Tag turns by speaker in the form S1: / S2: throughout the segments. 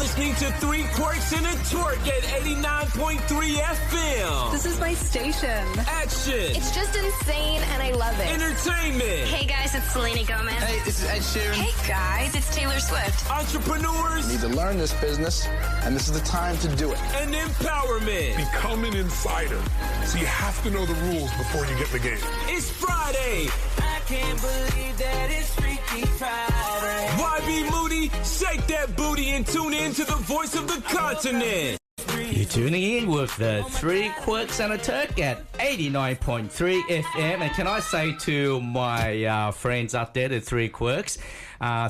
S1: listening to Three Quirks and a Twerk at 89.3 FM.
S2: This is my station.
S1: Action.
S3: It's just insane and I love it.
S1: Entertainment.
S3: Hey guys, it's Selena Gomez.
S4: Hey, this is Ed Sheeran.
S3: Hey guys, it's Taylor Swift.
S1: Entrepreneurs.
S4: You need to learn this business, and this is the time to do it.
S1: And empowerment.
S5: Become an insider, so you have to know the rules before you get in the game.
S1: It's Friday.
S6: I can't believe that it's Freaky Friday.
S1: YB Moody, shake that booty and tune in to the voice of the continent.
S7: You're tuning in with the Three Quirks and a Turk at 89.3 FM. And can I say to my friends out there, the Three Quirks,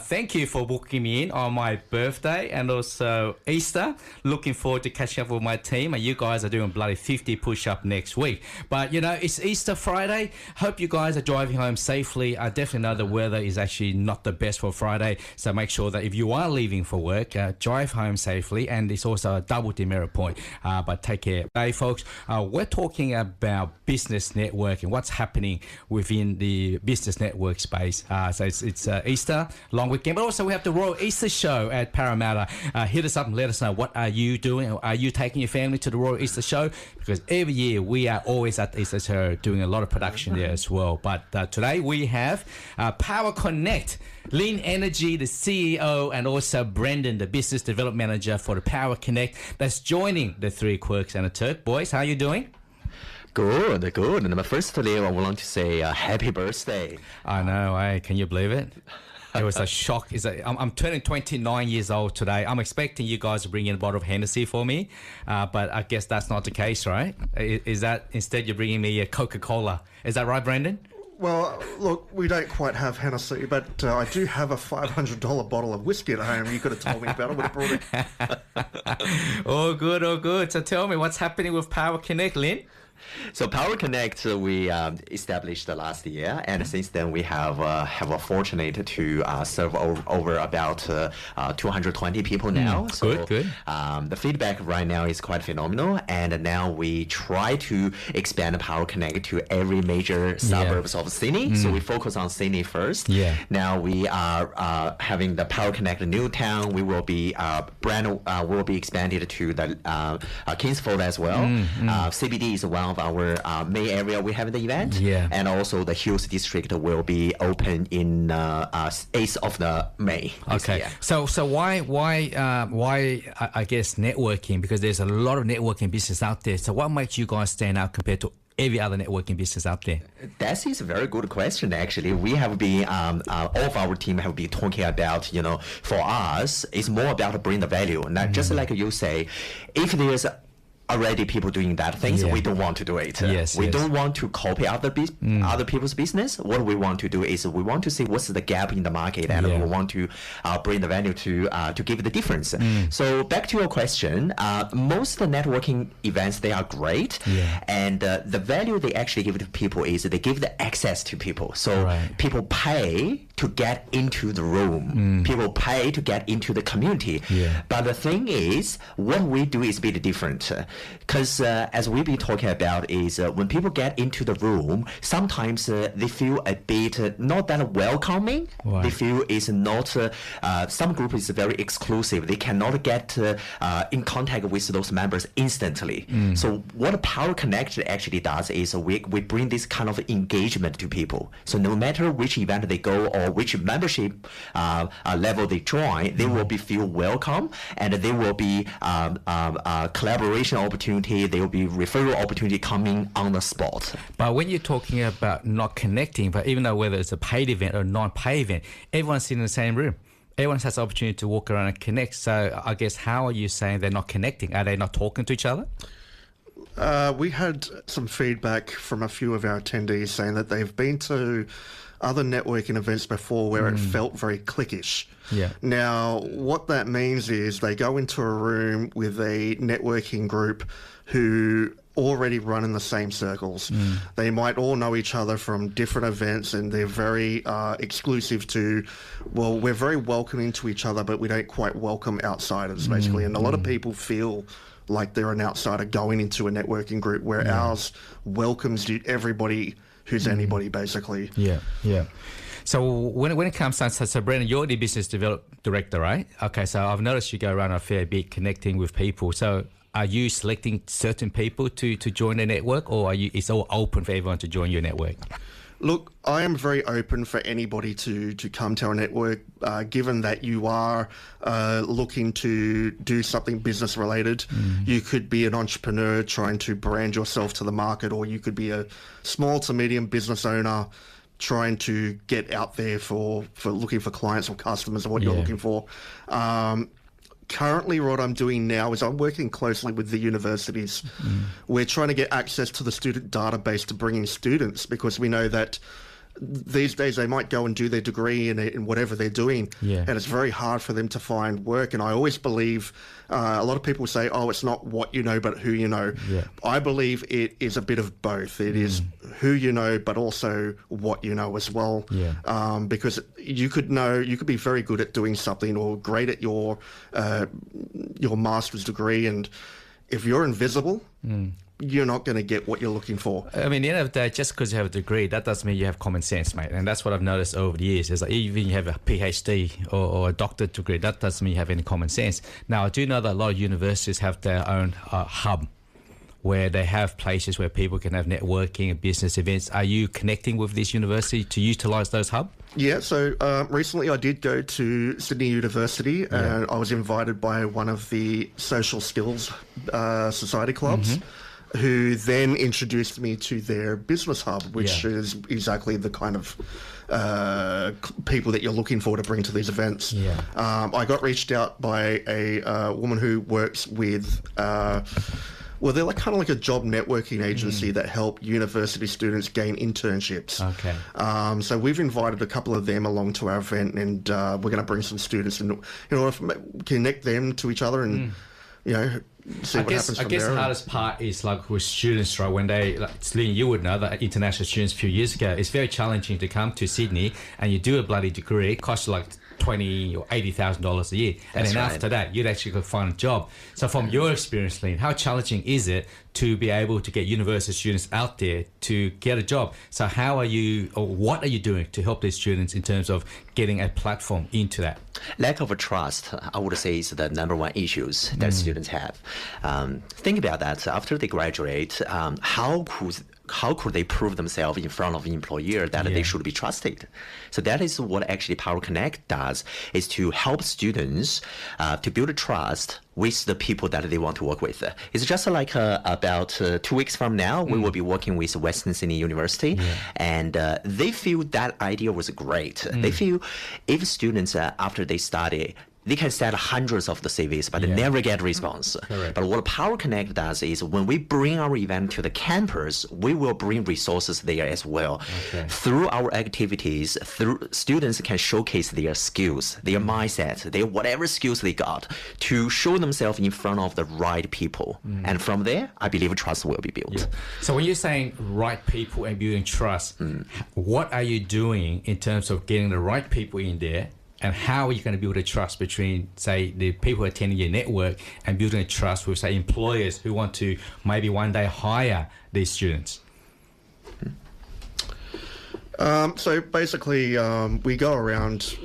S7: thank you for booking me in on my birthday and also Easter. Looking forward to catching up with my team. And you guys are doing bloody 50 push-up next week. But, you know, it's Easter Friday. Hope you guys are driving home safely. I definitely know the weather is actually not the best for Friday. So make sure that if you are leaving for work, drive home safely. And it's also a double demerit point. But take care. Hey, folks, we're talking about business networking, what's happening within the business network space. So it's Easter, long weekend, but also we have the Royal Easter Show at Parramatta. Hit us up and let us know, what are you doing? Are you taking your family to the Royal Easter Show? Because every year we are always at the Easter Show doing a lot of production there as well. But today we have PowerConnect, Lin Energy, the CEO, and also Brendon, the Business Development Manager for the PowerConnect, that's joining the Three Quirks and a Turk. Boys, how are you doing?
S8: Good. And firstly, I want to say happy birthday.
S7: I know, can you believe it? It was a shock. I'm turning 29 years old today. I'm expecting you guys to bring in a bottle of Hennessy for me, but I guess that's not the case, right? Is that instead you're bringing me a Coca-Cola? Is that right, Brendon?
S9: Well, look, we don't quite have Hennessy, but I do have a $500 bottle of whiskey at home. You could have told me about it. I would have brought it.
S7: All good. So tell me, what's happening with PowerConnect, Lin?
S8: So PowerConnect we established last year, and since then we have a fortunate to serve over about 220 people now. So
S7: good.
S8: The feedback right now is quite phenomenal, and now we try to expand PowerConnect to every major suburbs of Sydney. So we focus on Sydney first.
S7: Yeah.
S8: Now we are having the PowerConnect Newtown. We will be brand will be expanded to the Kingsford as well. CBD is one of our main area we have the event, and also the Hills District will be open in 8th of the May.
S7: Okay, so why I guess networking, because there's a lot of networking business out there. So what makes you guys stand out compared to every other networking business out there?
S8: That is a very good question, actually. We have been, all of our team have been talking about, for us, it's more about bring the value. Now, just like you say, if there's already people doing that things, we don't want to do it. We don't want to copy other people's business. What we want to do is we want to see what's the gap in the market, and we want to bring the value to give the difference. So back to your question, most of the networking events, they are great, and the value they actually give to people is they give the access to people. So people pay to get into the room. People pay to get into the community. But the thing is, what we do is a bit different. Because as we've been talking about is when people get into the room, sometimes they feel a bit not that welcoming. They feel it's not, some group is very exclusive. They cannot get in contact with those members instantly. So what PowerConnect actually does is we bring this kind of engagement to people. So no matter which event they go or which membership level they join, they will be feel welcome, and there will be collaboration opportunity, there will be referral opportunity coming on the spot.
S7: But when you're talking about not connecting, but even though whether it's a paid event or non-paid event, everyone's sitting in the same room. Everyone has the opportunity to walk around and connect. So I guess, how are you saying they're not connecting? Are they not talking to each other?
S9: We had some feedback from a few of our attendees saying that they've been to other networking events before where it felt very cliquish. Now, what that means is they go into a room with a networking group who already run in the same circles. They might all know each other from different events, and they're very exclusive to, well, we're very welcoming to each other, but we don't quite welcome outsiders, basically. And a lot of people feel like they're an outsider going into a networking group, where ours welcomes everybody who's anybody, basically.
S7: So when it comes to, so Brendon, you're the business director, right? Okay, so I've noticed you go around a fair bit connecting with people. So are you selecting certain people to join the network, or it's all open for everyone to join your network?
S9: Look, I am very open for anybody to come to our network, given that you are looking to do something business related. You could be an entrepreneur trying to brand yourself to the market, or you could be a small to medium business owner trying to get out there for looking for clients or customers or what you're looking for. Currently, what I'm doing now is I'm working closely with the universities. We're trying to get access to the student database to bring in students, because we know that these days they might go and do their degree in whatever they're doing, and it's very hard for them to find work. And I always believe, a lot of people say, oh, it's not what you know, but who you know. I believe it is a bit of both. It is who you know, but also what you know as well. Because you could be very good at doing something or great at your master's degree, and if you're invisible, you're not going to get what you're looking for.
S7: I mean, at the end of the day, just because you have a degree, that doesn't mean you have common sense, mate. And that's what I've noticed over the years. Is like even you have a PhD or a doctorate degree, that doesn't mean you have any common sense. Now, I do know that a lot of universities have their own hub, where they have places where people can have networking and business events. Are you connecting with this university to utilise those hubs?
S9: Yeah, so recently I did go to Sydney University, and I was invited by one of the social skills society clubs, who then introduced me to their business hub, which is exactly the kind of people that you're looking for to bring to these events. I got reached out by a woman who works with... well, they're kind of like a job networking agency that help university students gain internships. So we've invited a couple of them along to our event, and we're going to bring some students and connect them to each other and see what happens from there.
S7: I guess the hardest part is like with students, right? When they, like Lin, you would know that international students a few years ago, it's very challenging to come to Sydney and you do a bloody degree. It costs you like $20,000 or $80,000 a year, and then after that you'd actually go find a job. So from your experience, Lin, how challenging is it to be able to get university students out there to get a job? So how are you, or what are you doing to help these students in terms of getting a platform into that?
S8: Lack of trust, I would say, is the number one issues that students have. Think about that. After they graduate, how could they prove themselves in front of an employer that they should be trusted? So that is what actually PowerConnect does, is to help students to build a trust with the people that they want to work with. It's just like about 2 weeks from now, we will be working with Western Sydney University, and they feel that idea was great. They feel if students, after they study, they can send hundreds of the CVs, but they never get a response. But what PowerConnect does is when we bring our event to the campus, we will bring resources there as well. Through our activities, students can showcase their skills, their mindset, their whatever skills they got to show themselves in front of the right people. And from there, I believe trust will be built.
S7: So when you're saying right people and building trust, what are you doing in terms of getting the right people in there? And how are you going to build a trust between, say, the people attending your network and building a trust with, say, employers who want to maybe one day hire these students?
S9: So basically, we go around.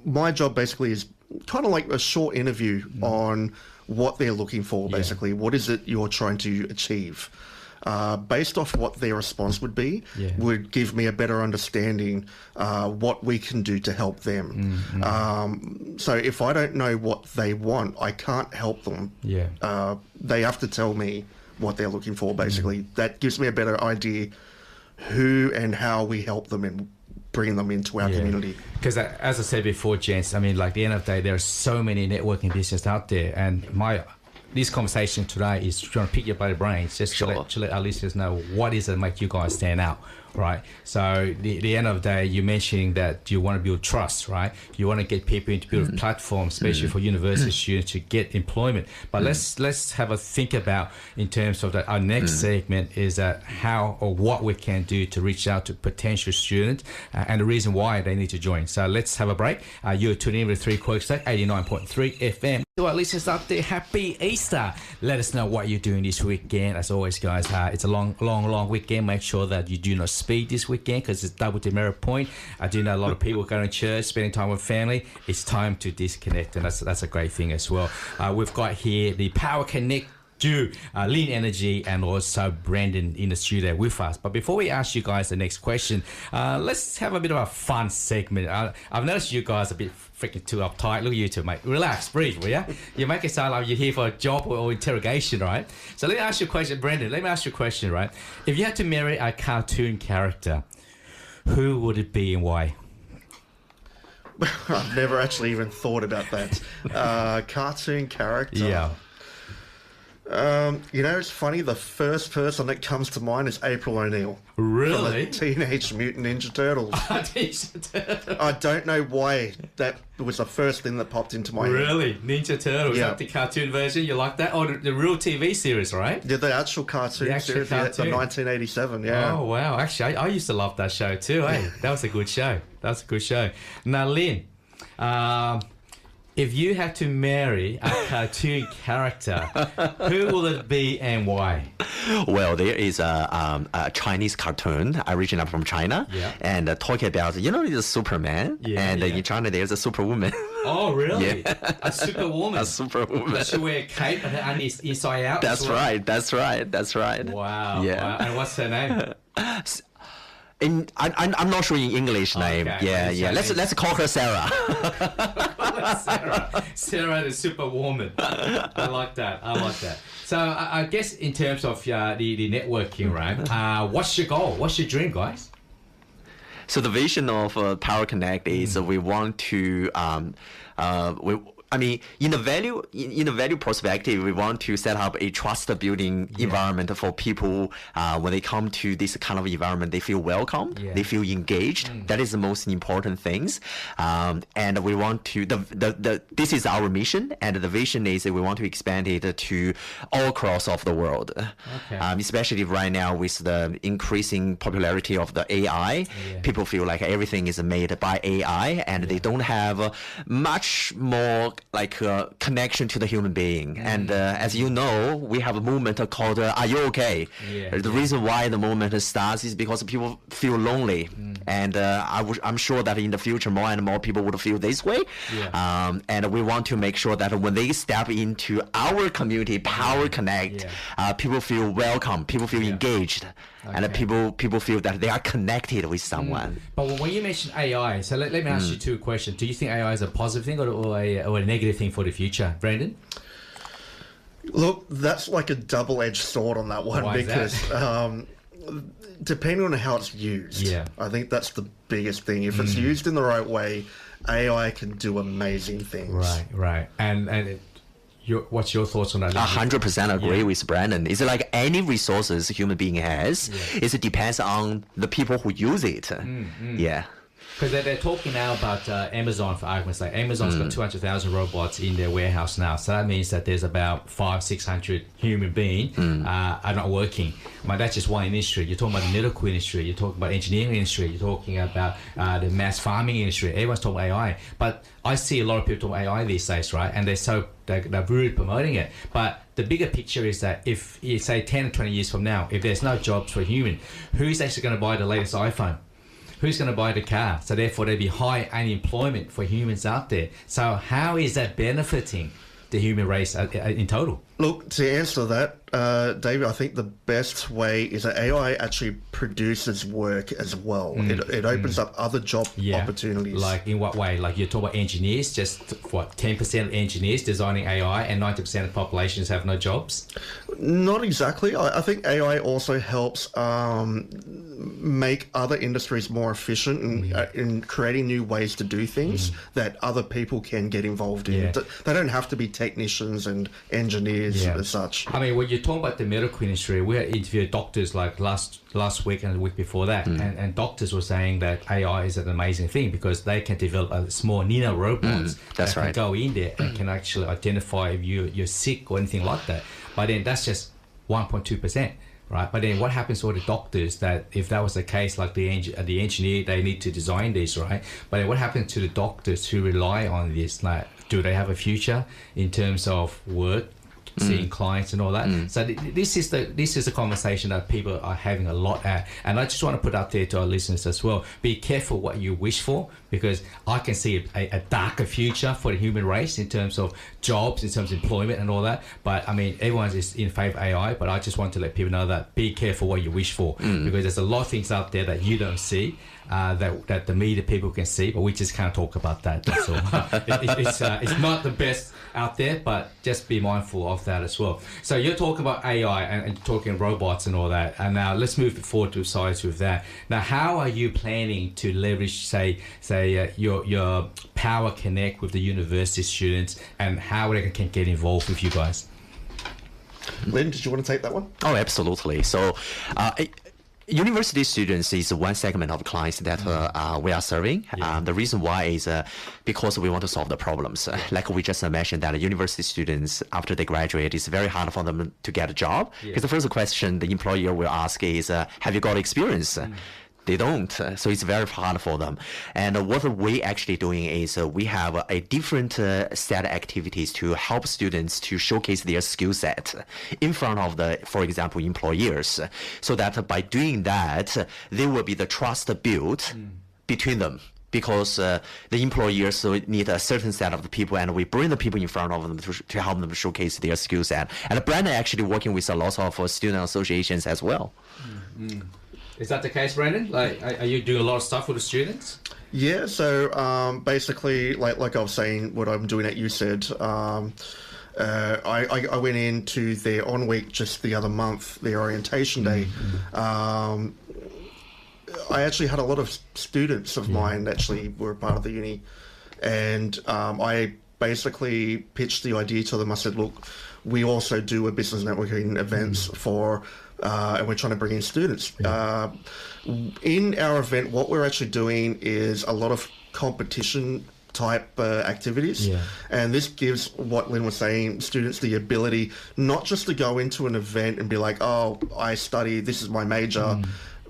S9: My job basically is kind of like a short interview on what they're looking for, basically. What is it you're trying to achieve? Based off what their response would be, would give me a better understanding what we can do to help them. So if I don't know what they want, I can't help them. They have to tell me what they're looking for, basically. That gives me a better idea who and how we help them and bring them into our community.
S7: Because as I said before, gents, I mean, like, at the end of the day, there are so many networking businesses out there, and this conversation today is trying to pick your bloody brains, just to let our listeners know what is it that make you guys stand out, right? So the end of the day, you're mentioning that you want to build trust, right? You want to get people into build a platform, especially for university students to get employment. But let's have a think about, in terms of that, our next segment is how or what we can do to reach out to potential students and the reason why they need to join. So let's have a break. You're tuning in with 3 Quirks, 89.3 FM. To our listeners out there, happy Easter. Let us know what you're doing this weekend. As always, guys, it's a long weekend. Make sure that you do not speed this weekend because it's double demerit point. I do know a lot of people going to church, spending time with family. It's time to disconnect, and that's a great thing as well. We've got here the PowerConnect Lin Energy and also Brendon in the studio with us. But before we ask you guys the next question, let's have a bit of a fun segment. I've noticed you guys are a bit freaking too uptight. Look at you two, mate. Relax, breathe, will ya? You make it sound like you're here for a job or interrogation, right? So let me ask you a question, Brendon. Let me ask you a question, right? If you had to marry a cartoon character, who would it be and why?
S9: I've never actually even thought about that. Cartoon character.
S7: Yeah.
S9: It's funny. The first person that comes to mind is April O'Neil.
S7: Really?
S9: From the Teenage Mutant Ninja Turtles. I don't know why that was the first thing that popped into my head.
S7: Really? Ninja Turtles?
S9: Yeah.
S7: Like the cartoon version? You like that? Oh, the real TV series, right?
S9: Yeah, the actual cartoon series, the 1987, yeah.
S7: Oh, wow. Actually, I used to love that show too, eh? That was a good show. Now, Lin, if you had to marry a cartoon character, who will it be and why?
S8: Well, there is a Chinese cartoon originally from China, and talking about there's Superman, and in China there's a Superwoman.
S7: Oh, really?
S8: Yeah.
S7: A superwoman.
S8: A superwoman.
S7: Does she wear a cape and inside out?
S8: That's right.
S7: Wow.
S8: Yeah.
S7: Wow. And what's her name?
S8: I'm not sure in English name.
S7: Okay.
S8: Yeah. Let's call her Sarah.
S7: Sarah the Superwoman. I like that. So I guess in terms of the networking, right? What's your goal? What's your dream, guys?
S8: So the vision of PowerConnect is we want to in the value perspective, we want to set up a trust building environment for people. When they come to this kind of environment, they feel welcome, they feel engaged. That is the most important things. And we want to this is our mission, and the vision is that we want to expand it to all across of the world. Especially right now with the increasing popularity of the AI, people feel like everything is made by AI, and they don't have much more connection to the human being. And as you know, we have a movement called Are You Okay? The reason why the movement starts is because people feel lonely. And I'm sure that in the future more and more people would feel this way. And we want to make sure that when they step into our community, PowerConnect, people feel welcome, people feel engaged. And people feel that they are connected with someone.
S7: But when you mention AI, so let me ask you two questions. Do you think AI is a positive thing or a negative thing for the future, Brendon?
S9: Look, that's like a double-edged sword on that one.
S7: Why
S9: because depending on how it's used, I think that's the biggest thing. If it's used in the right way, AI can do amazing things.
S7: Right. And what's your thoughts on that?
S8: 100% agree with Brendon. It's like any resources a human being has, it depends on the people who use it.
S7: Because they're talking now about Amazon, for argument's sake. Amazon's got 200,000 robots in their warehouse now. So that means that there's about 500-600 human beings are not working. But that's just one industry. You're talking about the medical industry. You're talking about engineering industry. You're talking about the mass farming industry. Everyone's talking AI. But I see a lot of people talking AI these days, right? And they're really promoting it. But the bigger picture is that if you say 10 or 20 years from now, if there's no jobs for human, who's actually going to buy the latest iPhone? Who's going to buy the car? So therefore there'll be high unemployment for humans out there. So how is that benefiting the human race in total?
S9: Look, to answer that, David, I think the best way is that AI actually produces work as well. It opens up other job opportunities.
S7: Like in what way? Like you're talking about engineers, just 10% of engineers designing AI and 90% of populations have no jobs?
S9: Not exactly. I think AI also helps make other industries more efficient in creating new ways to do things that other people can get involved in. They don't have to be technicians and engineers as such.
S7: I mean, when you're talking about the medical industry, we had interviewed doctors like last week and the week before that, and doctors were saying that AI is an amazing thing because they can develop a small nano robots that can go in there and can actually identify if you're sick or anything like that. But then that's just 1.2%. Right, but then what happens to all the doctors that if that was the case, like the engineer, they need to design this, right? But then what happens to the doctors who rely on this, like do they have a future in terms of work, seeing clients and all that. So this is the conversation that people are having a lot at, and I just want to put out there to our listeners as well. Be careful what you wish for, because I can see a darker future for the human race in terms of jobs, in terms of employment and all that. But I mean, everyone is in favor of AI, but I just want to let people know that be careful what you wish for, because there's a lot of things out there that you don't see. That the media people can see, but we just can't talk about that. That's all. It's not the best out there, but just be mindful of that as well. So you're talking about AI and talking robots and all that, and now let's move forward to sides with that. Now, how are you planning to leverage, say your PowerConnect with the university students, and how they can get involved with you guys?
S9: Lin, did you want to take that one?
S8: Oh, absolutely. So, university students is one segment of clients that we are serving. The reason why is because we want to solve the problems. Like we just mentioned that university students, after they graduate, it's very hard for them to get a job. Because the first question the employer will ask is, have you got experience? They don't, so it's very hard for them. And what we actually doing is we have a different set of activities to help students to showcase their skill set in front of the, for example, employers, so that by doing that, there will be the trust built between them. Because the employers need a certain set of the people, and we bring the people in front of them to help them showcase their skill set. And Brendon actually working with a lot of student associations as well.
S7: Is that the case, Brendon? Like, are you doing a lot of stuff with the students?
S9: Yeah, so basically, like I was saying, what I'm doing at UCED, I went into their on week just the other month, their orientation day. I actually had a lot of students of mine actually were part of the uni, and I basically pitched the idea to them. I said, look, we also do a business networking events for and we're trying to bring in students. In our event, what we're actually doing is a lot of competition type activities, and this gives, what Lin was saying, students the ability not just to go into an event and be like, oh, I study, this is my major,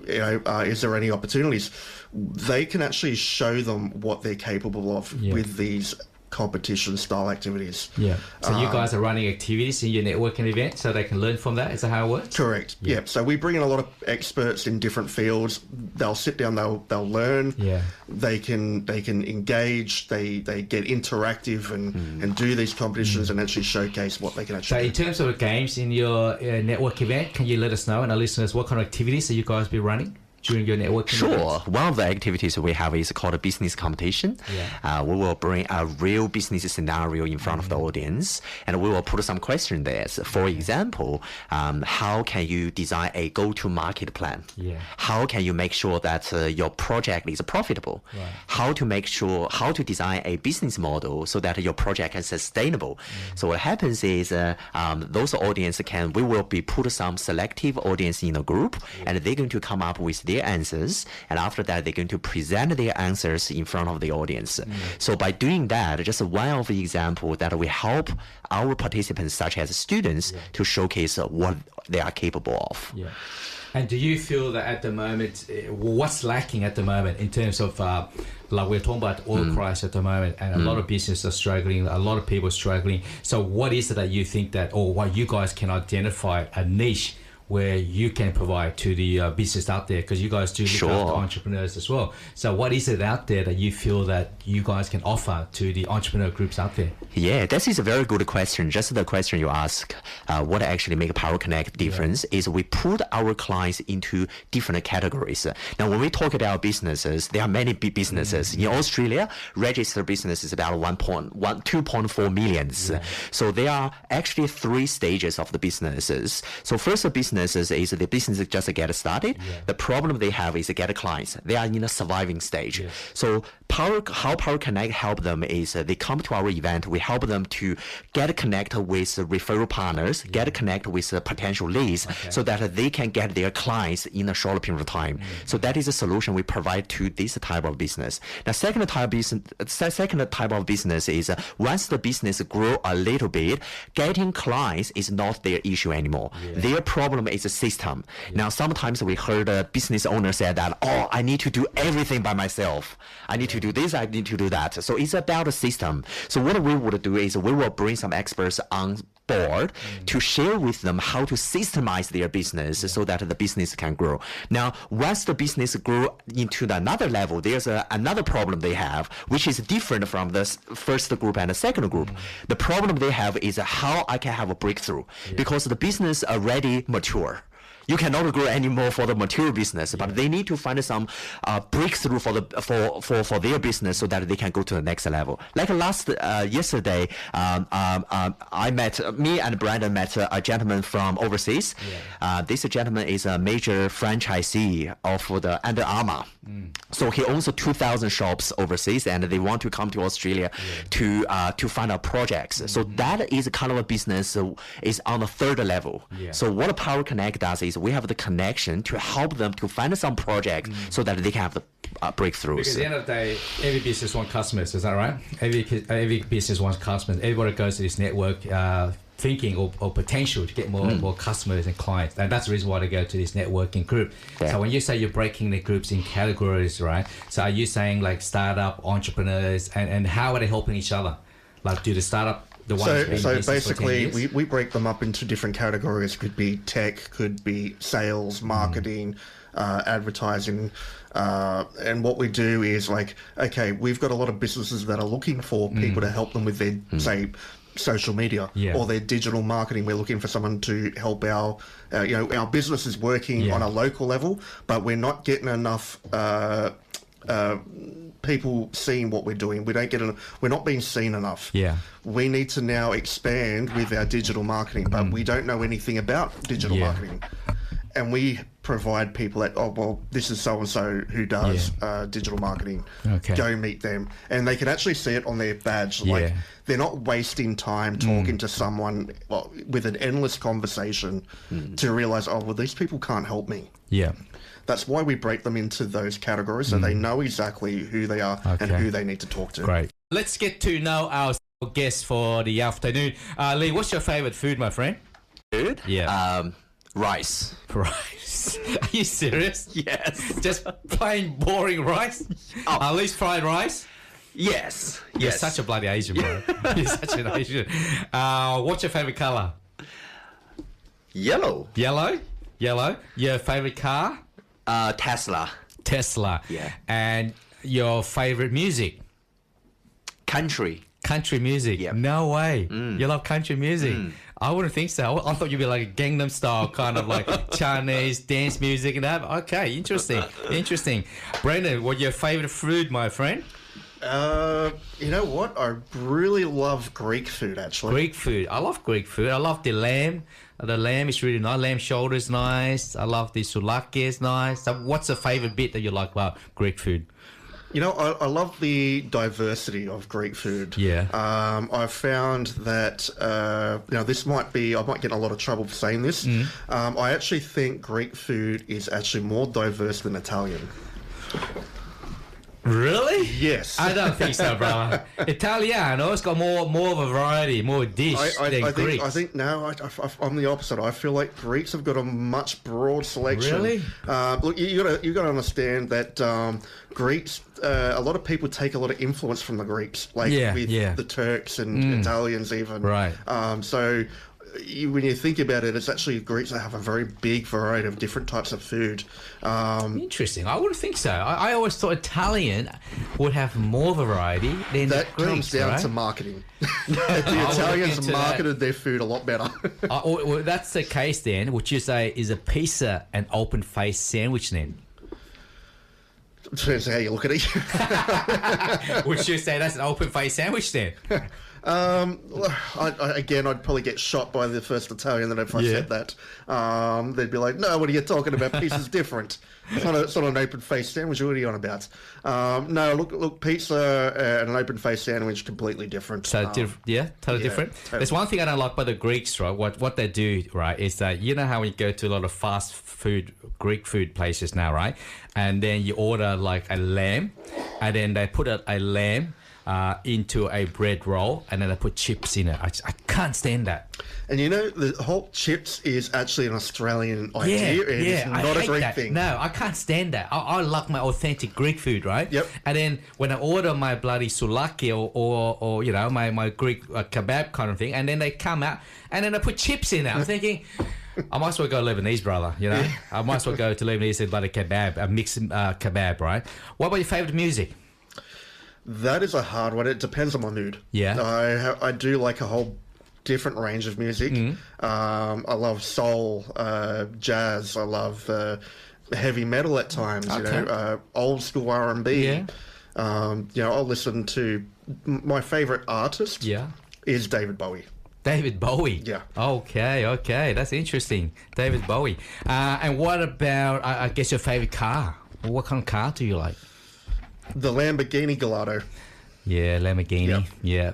S9: you know, is there any opportunities? They can actually show them what they're capable of with these competition style activities.
S7: So you guys are running activities in your networking event so they can learn from that? Is that how it works?
S9: Correct. Yeah. So we bring in a lot of experts in different fields. They'll sit down, they'll learn. They can engage, they get interactive and do these competitions and actually showcase what they can actually
S7: do. In terms of the games in your network event, can you let us know and our listeners what kind of activities that you guys be running during your networking?
S8: Sure.
S7: events?
S8: One of the activities we have is called a business competition. We will bring a real business scenario in front of the audience, and we will put some questions there. So for example, how can you design a go-to-market plan? How can you make sure that your project is profitable? How to design a business model so that your project is sustainable? So what happens is those audience we will be put some selective audience in a group, and they're going to come up with their answers, and after that they're going to present their answers in front of the audience. So by doing that, just one of the examples that we help our participants, such as students, to showcase what they are capable of.
S7: And do you feel that at the moment, what's lacking at the moment in terms of, like we're talking about oil price at the moment, and a lot of businesses are struggling, a lot of people are struggling. So what is it that you think that, or what you guys can identify a niche where you can provide to the business out there, because you guys do look after entrepreneurs as well. So what is it out there that you feel that you guys can offer to the entrepreneur groups out there?
S8: Yeah, this is a very good question. Just the question you ask, what actually make PowerConnect difference is we put our clients into different categories. Now, when we talk about businesses, there are many big businesses. In Australia, registered business is about 2.4 million. So there are actually 3 stages of the businesses. So first, the businesses is the business just get started. The problem they have is to get clients. They are in a surviving stage. So how PowerConnect help them is they come to our event. We help them to get connected with referral partners, get connected with potential leads, so that they can get their clients in a short period of time. So that is a solution we provide to this type of business. Now, second type of business is once the business grow a little bit, getting clients is not their issue anymore. Their problem is a system. Now, sometimes we heard a business owner say that, oh, I need to do everything by myself. I need to do this, I need to do that. So it's about a system. So what we would do is we will bring some experts on board to share with them how to systemize their business so that the business can grow. Now, once the business grew into another level, there's another problem they have, which is different from the first group and the second group. The problem they have is how I can have a breakthrough because the business already mature. You cannot grow anymore for the mature business, but they need to find some breakthrough for their business so that they can go to the next level. Like yesterday, me and Brendon met a gentleman from overseas. This gentleman is a major franchisee of the Under Armour. So he owns 2,000 shops overseas, and they want to come to Australia to find out projects. So that is kind of a business is on the third level. So what PowerConnect does is we have the connection to help them to find some projects so that they can have the breakthroughs.
S7: Because at the end of the day, every business wants customers, is that right? Every business wants customers. Everybody goes to this network thinking or potential to get more customers and clients. And that's the reason why they go to this networking group. So when you say you're breaking the groups in categories, right? So are you saying like startup entrepreneurs and how are they helping each other? Like do the startup
S9: So basically, we break them up into different categories. Could be tech, could be sales, marketing, advertising. And what we do is like, okay, we've got a lot of businesses that are looking for people to help them with their, say, social media or their digital marketing. We're looking for someone to help our business is working on a local level, but we're not getting enough people seeing what we're doing. We're not being seen enough. We need to now expand with our digital marketing, but we don't know anything about digital marketing. And we provide people that, oh, well, this is so-and-so who does digital marketing. Go meet them. And they can actually see it on their badge. Like, they're not wasting time talking to someone with an endless conversation to realize, oh, well, these people can't help me. That's why we break them into those categories so they know exactly who they are and who they need to talk to.
S7: Great. Let's get to know our guest for the afternoon. Lee, what's your favorite food, my friend?
S8: Food? Rice.
S7: Rice? Are you serious?
S8: Yes.
S7: Just plain boring rice? At least fried rice?
S8: Yes.
S7: You're such a bloody Asian, bro. You're such an Asian. What's your favorite color?
S8: Yellow.
S7: Yellow? Your favorite car?
S8: Tesla.
S7: Yeah. And your favorite music?
S8: Country
S7: music. No way. You love country music. I wouldn't think so. I thought you'd be like a Gangnam Style kind of like Chinese dance music and that. Okay, interesting. Brendon, what's your favorite food, my friend?
S9: You know what? I really love Greek food, actually.
S7: Greek food. I love Greek food. I love the lamb. The lamb is really nice. Lamb shoulder is nice. I love the souvlaki is nice. So what's the favorite bit that you like about Greek food?
S9: You know, I love the diversity of Greek food. I've found that, this I might get in a lot of trouble for saying this. I actually think Greek food is actually more diverse than Italian.
S7: Really?
S9: Yes.
S7: I don't think so, brother. Italiano, it's got more of a variety, more dish than Greeks.
S9: I think no, I'm the opposite. I feel like Greeks have got a much broad selection.
S7: Really?
S9: Look, you got to understand that Greeks. A lot of people take a lot of influence from the Greeks, like with the Turks and Italians even.
S7: Right.
S9: So when you think about it, it's actually Greeks that have a very big variety of different types of food.
S7: Interesting. I wouldn't think so. I always thought Italian would have more variety than
S9: that
S7: Greeks,
S9: comes down to marketing. The Italians marketed their food a lot better.
S7: Well, that's the case then. Would you say is a pizza an open-faced sandwich then?
S9: Depends how you look at it.
S7: Would you say that's an open-faced sandwich then?
S9: I'd probably get shot by the first Italian that if I said that. They'd be like, no, what are you talking about? Pizza's different. It's not an open-faced sandwich. What are you on about? No, look, pizza and an open-faced sandwich, completely different.
S7: So, totally different. Totally. There's one thing I don't like by the Greeks, right? What they do, right, is that you know how we go to a lot of fast food, Greek food places now, right? And then you order like a lamb, and then they put a lamb into a bread roll and then they put chips in it. I can't stand that.
S9: And you know, the whole chips is actually an Australian idea. It's not
S7: I
S9: a
S7: hate
S9: Greek
S7: that.
S9: thing.
S7: No, I can't stand that. I love my authentic Greek food, right?
S9: Yep.
S7: And then when I order my bloody souvlaki or you know, my Greek kebab kind of thing, and then they come out and then they put chips in it. I'm thinking, I might as well go Lebanese, brother, you know? I might as well go to Lebanese and buy a kebab, a mixed kebab, right? What about your favourite music?
S9: That is a hard one. It depends on my mood.
S7: Yeah.
S9: I do like a whole different range of music. I love soul, jazz. I love heavy metal at times. You know, old school R&B.
S7: Yeah.
S9: You know, I'll listen to my favorite artist.
S7: Yeah.
S9: Is David Bowie.
S7: David Bowie.
S9: Yeah.
S7: Okay. That's interesting. David Bowie. And what about, I guess, your favorite car? What kind of car do you like?
S9: The Lamborghini Gallardo.
S7: Yeah, Lamborghini.
S9: Yep.
S7: Yeah.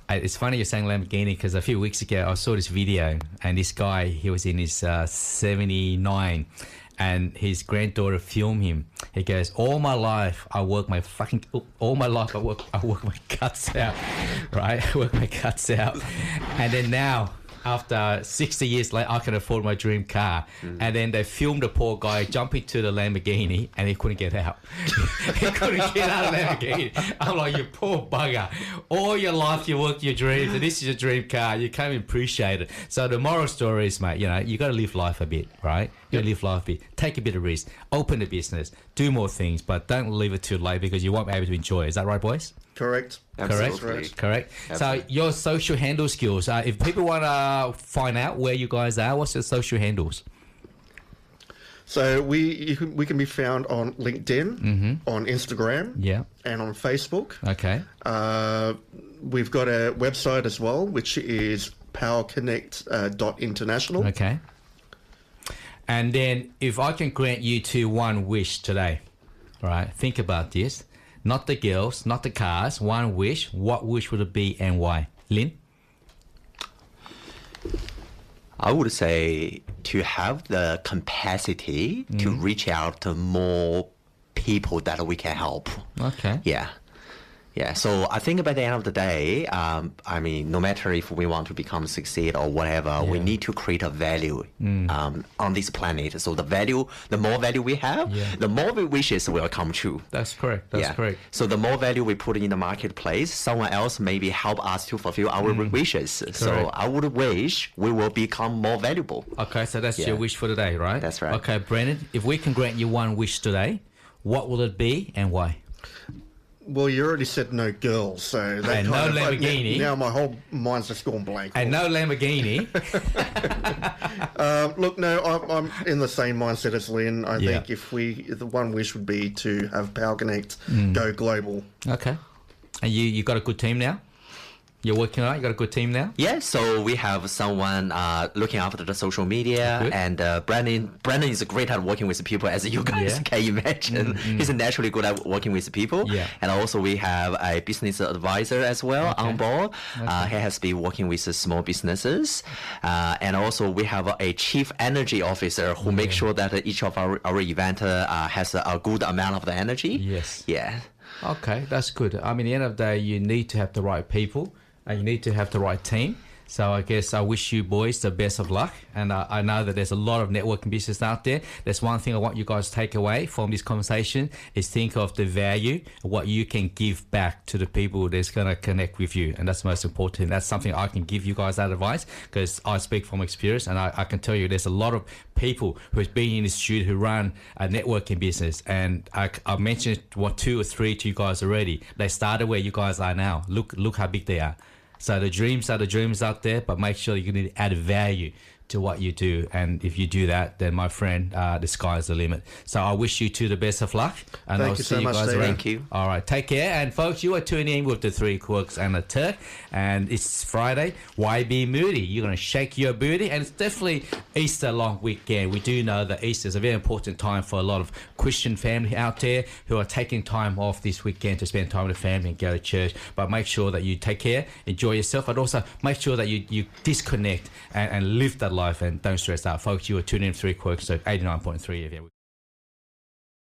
S7: It's funny you're saying Lamborghini because a few weeks ago I saw this video and this guy, he was in his 79 and his granddaughter filmed him. He goes, all my life I work my guts out, right? I work my guts out. And then now, after 60 years later, I can afford my dream car. And then they filmed the poor guy jump into the Lamborghini and he couldn't get out. He couldn't get out of the Lamborghini. I'm like, you poor bugger. All your life you work your dreams and this is your dream car. You can't even appreciate it. So the moral story is, mate, you know, you got to live life a bit, right? You got to live life a bit. Take a bit of risk. Open the business. Do more things, but don't leave it too late because you won't be able to enjoy it. Is that right, boys?
S9: Correct.
S8: Absolutely.
S7: Correct.
S8: Absolutely.
S7: So your social handle skills. If people want to find out where you guys are, what's your social handles?
S9: So we can be found on LinkedIn, on Instagram, and on Facebook.
S7: Okay.
S9: We've got a website as well, which is PowerConnect.international.
S7: Okay. And then if I can grant you to one wish today, all right, think about this. Not the girls, not the cars, one wish. What wish would it be and why? Lin?
S8: I would say to have the capacity to reach out to more people that we can help.
S7: Okay.
S8: Yeah, so I think by the end of the day, I mean, no matter if we want to become succeed or whatever, we need to create a value on this planet. So the more value we have, the more wishes will come true.
S7: That's correct. That's correct.
S8: So the more value we put in the marketplace, someone else maybe help us to fulfill our wishes. So I would wish we will become more valuable.
S7: Okay, so that's your wish for today, right?
S8: That's right.
S7: Okay, Brendon, if we can grant you one wish today, what will it be and why?
S9: Well, you already said no girls, so that
S7: and no Lamborghini.
S9: Now my whole mind's just gone blank.
S7: And no Lamborghini.
S9: Look, no, I'm in the same mindset as Lin. I think the one wish would be to have PowerConnect go global.
S7: Okay. And you got a good team now? You're working on it? You got a good team now?
S8: Yeah, so we have someone looking after the social media, and Brendon is great at working with people, as you guys can imagine. He's naturally good at working with people.
S7: Yeah.
S8: And also we have a business advisor as well on board. He has been working with small businesses. And also we have a chief energy officer who makes sure that each of our event has a good amount of the energy.
S7: Yes.
S8: Yeah.
S7: Okay, that's good. I mean, at the end of the day, you need to have the right people. And you need to have the right team. So I guess I wish you boys the best of luck. And I know that there's a lot of networking business out there. There's one thing I want you guys to take away from this conversation is think of the value, what you can give back to the people that's going to connect with you. And that's the most important. That's something I can give you guys that advice because I speak from experience. And I can tell you there's a lot of people who's been in the studio who run a networking business. And I mentioned 2 or 3 to you guys already. They started where you guys are now. Look how big they are. So the dreams are the dreams out there, but make sure you need to add value to what you do. And if you do that, then my friend, the sky's the limit. So I wish you two the best of luck. And I'll see you guys around.
S8: Thank you.
S7: All right, take care. And folks, you are tuning in with the 3 Quirks and a Turk. And it's Friday. Why be moody? You're going to shake your booty. And it's definitely Easter long weekend. We do know that Easter is a very important time for a lot of Christian family out there who are taking time off this weekend to spend time with the family and go to church. But make sure that you take care, enjoy yourself, but also make sure that you disconnect and live that life and don't stress out. Folks, you are tuning in 3 Quirks, so 89.3 FM.